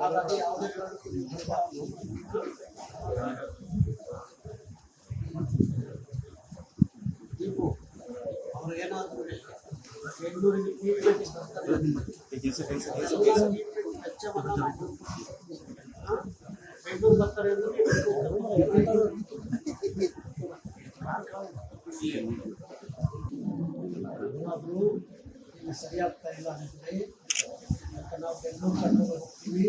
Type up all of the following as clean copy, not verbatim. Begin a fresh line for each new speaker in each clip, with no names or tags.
ಹಾಗಾಗಿ ಯಾವುದೇ ಕಾರಣಕ್ಕೂ ನೀವು ಅವ್ರಿಗೇನಾದ್ರೂ ಬೆಂಗಳೂರಿಗೆ ಟ್ರೀಟ್ಮೆಂಟ್ ಬರ್ತಾರೆ ವೆಚ್ಚವನ್ನು ಬೆಂಗಳೂರು ಬರ್ತಾರೆ ಏನಾದರೂ ಸರಿಯಾಗ್ತಾ ಇಲ್ಲ ಅಂದರೆ ನಾವು ಬೆಂಗಳೂರು ಕರ್ಕೊಂಡು ಹೋಗ್ತೀವಿ,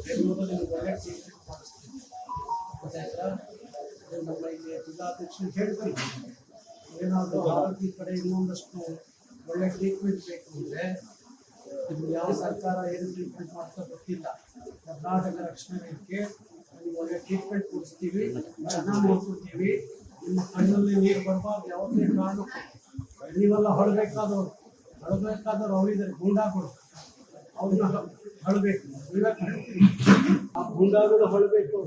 ಬೆಂಗಳೂರಲ್ಲಿ ಒಳ್ಳೆ ಟ್ರೀಟ್ಮೆಂಟ್ ಮಾಡಿಸ್ತೀವಿ. ಗೊತ್ತಾಯ್ತಾ? ನಮ್ಮ ಇಲ್ಲಿ ಜಿಲ್ಲಾಧ್ಯಕ್ಷರು ಹೇಳ್ತೀವಿ, ಏನಾದರೂ ಆರೋಗ್ಯ ಕಡೆ ಇನ್ನೊಂದಷ್ಟು ಒಳ್ಳೆ ಟ್ರೀಟ್ಮೆಂಟ್ ಬೇಕು ಅಂದರೆ ಇದು ಯಾವ ಸರ್ಕಾರ ಏನು ಟ್ರೀಟ್ಮೆಂಟ್ ಮಾಡ್ತಾ ಗೊತ್ತಿಲ್ಲ. ಕರ್ನಾಟಕ ರಕ್ಷಣಾ ವೇದಿಕೆ ನಿಮ್ಗೆ ಒಳ್ಳೆ ಟ್ರೀಟ್ಮೆಂಟ್ ಕೊಡಿಸ್ತೀವಿ, ಚೆನ್ನಾಗಿ ನೋಡ್ಕೊತೀವಿ. ನಿಮ್ಮ ಕಣ್ಣಲ್ಲಿ ನೀರು ಬರಬಾರ್ದು ಯಾವುದೇ ಕಾರಣಕ್ಕೂ. ನೀವೆಲ್ಲ ಹೊಳಬೇಕಾದವ್ರು ಅವರಿದ್ದಾರೆ ಗೂಂಡಾಗಳು, ಅವ್ರನ್ನ ಹೊಳಬೇಕು. ಆ ಗೂಂಡಾಗಳು ಹೊಳಬೇಕು.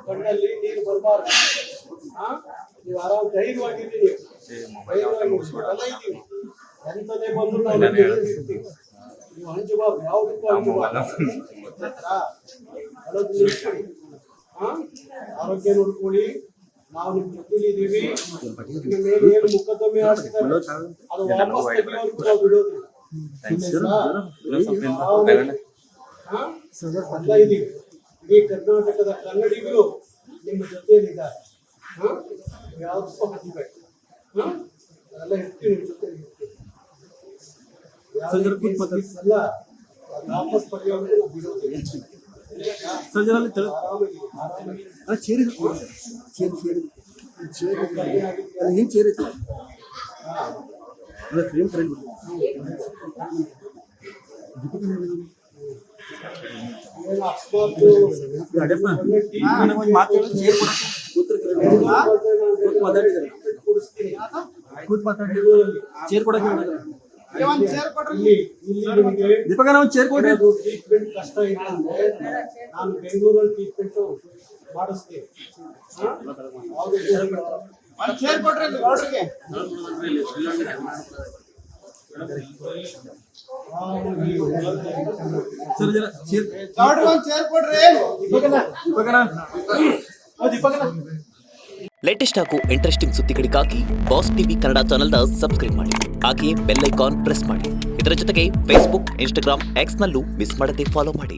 ಕಣ್ಣಲ್ಲಿ ನೀರು ಬರಬಾರ್ದು. ನೀವು ಆರಾಮ್ ಧೈರ್ಯವಾಗಿದ್ದೀರಿ, ಎಂತದೇ ಬಂದು ನಾವು ನೀವು ಹಂಚಬಾರ್ದು, ಯಾವುದಕ್ಕೂ ಹಂಚಬಾರ್ದು. ಆರೋಗ್ಯ ನೋಡ್ಕೊಳ್ಳಿ. ನಾವು ನಿಮ್ ಜೊತೆಲಿದ್ದೀವಿ. ನಿಮ್ಮ ಮೇಲೆ ಏನು ಮುಖದಮೆ ಹಾಕ್ತಾರೆ ಅದು ವಾಪಸ್ ತೆಗೆಯೋರ್ಗು ನಾವು ಬಿಡೋದಿಲ್ಲ. ಎಲ್ಲ ಇದೀವಿ. ಇಡೀ ಕರ್ನಾಟಕದ ಕನ್ನಡಿಗರು ನಿಮ್ಮ ಜೊತೆಯಲ್ಲಿದ್ದಾರೆ. ಯಾವ್ದಕ್ಕೂ ಹಂಚಬೇಕು. ಎಲ್ಲ ಇರ್ತೀವಿ, ನಿಮ್ಮ ಜೊತೆ ಇರ್ತೀವಿ. ಎಲ್ಲ ವಾಪಸ್ ಪಡೆಯೋರ್ಗು ನಾವು ಬಿಡೋದಿಲ್ಲ.
ದೀಪಕ ನಾವು ಚೇರ್ ಕೊಡ್ರಿ.
ಟ್ರೀಟ್ಮೆಂಟ್ ಕಷ್ಟ ಇಲ್ಲ ಅಂದ್ರೆ ನಾನು ಬೆಂಗಳೂರಲ್ಲಿ ಟ್ರೀಟ್ಮೆಂಟ್ ಮಾಡಿಸ್ತೀನಿ.
ಚೇರ್ ಕೊಡ್ರಿ ಗೌಡ್ರಿಗೆ.
ಸರ್ ಜರ ಚೇರ್
ಗೌಡ್ರಿಗೆ ಒಂದು ಚೇರ್ ಕೊಡ್ರಿ.
ದೀಪಕನ
ಲೇಟೆಸ್ಟ್ ಹಾಗೂ ಇಂಟ್ರೆಸ್ಟಿಂಗ್ ಸುದ್ದಿಗಳಿಗಾಗಿ ಬಾಸ್ ಟಿವಿ ಕನ್ನಡ ಚಾನೆಲ್ನ ಸಬ್ಸ್ಕ್ರೈಬ್ ಮಾಡಿ. ಹಾಗೆಯೇ ಬೆಲ್ ಐಕಾನ್ ಪ್ರೆಸ್ ಮಾಡಿ. ಇದರ ಜೊತೆಗೆ ಫೇಸ್ಬುಕ್, ಇನ್ಸ್ಟಾಗ್ರಾಮ್, ಎಕ್ಸ್ನಲ್ಲೂ ಮಿಸ್ ಮಾಡದೆ ಫಾಲೋ ಮಾಡಿ.